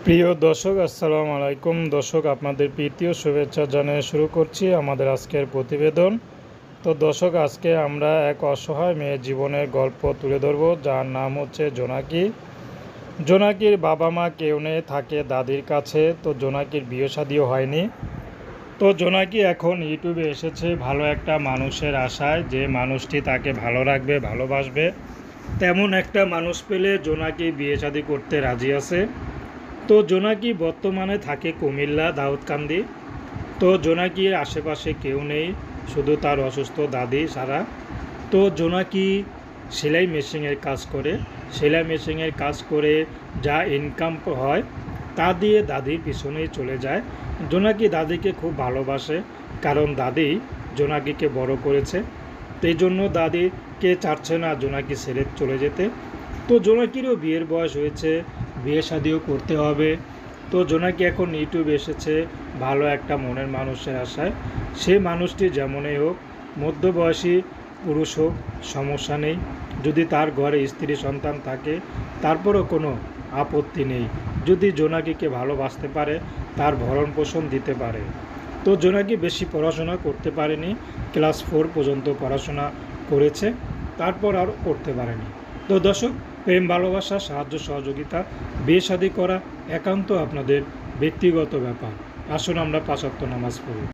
প্রিয় দর্শক, আসসালামু আলাইকুম। দর্শক, আপনাদের প্রীতীয় শুভেচ্ছা জানিয়ে শুরু করছি আমাদের আজকের প্রতিবেদন। তো দর্শক, আজকে আমরা এক অসহায় মেয়ের জীবনের গল্প তুলে ধরব, যার নাম হচ্ছে জোনাকি। জোনাকির বাবা মা কেউ নেই, থাকে দাদির কাছে। তো জোনাকির বিয়ে শাদিও হয়নি। তো জোনাকি এখন ইউটিউবে এসেছে ভালো একটা মানুষের আশায়, যে মানুষটি তাকে ভালো রাখবে, ভালোবাসবে। তেমন একটা মানুষ পেলে জোনাকি বিয়ে শাদি করতে রাজি আছে। তো জোনাকি বর্তমানে থাকে কুমিল্লা দাউদকান্দি। তো জোনাকির আশেপাশে কেউ নেই, শুধু তার অসুস্থ দাদি ছাড়া। তো জোনাকি সেলাই মেশিনের কাজ করে। সেলাই মেশিনের কাজ করে যা ইনকাম হয় তা দিয়ে দাদির পিছনেই চলে যায়। জোনাকি দাদিকে খুব ভালোবাসে, কারণ দাদি জোনাকিকে বড় করেছে। তো এই জন্য দাদিকে চাচ্ছে না জোনাকি ছেড়ে চলে যেতে। তো জোনাকিরও বিয়ের বয়স হয়েছে, বিয়ে শাদিও করতে হবে। তো জোনাকি এখন ইউটিউবে এসেছে ভালো একটা মনের মানুষের আশায়। সে মানুষটি যেমনই হোক, মধ্যবয়সী পুরুষ হোক, সমস্যা নেই। যদি তার ঘরে স্ত্রী সন্তান থাকে, তারপরও কোনো আপত্তি নেই, যদি জোনাকিকে ভালোবাসতে পারে, তার ভরণ পোষণ দিতে পারে। তো জোনাকি বেশি পড়াশোনা করতে পারেনি, ক্লাস 4 পর্যন্ত পড়াশোনা করেছে, তারপর আর করতে পারেনি। তো দর্শক, প্রেম ভালোবাসা, সাহায্য সহযোগিতা, বিয়ে শাদী করা একান্ত আপনাদের ব্যক্তিগত ব্যাপার। আসুন আমরা 5 ওয়াক্ত নামাজ পড়ি।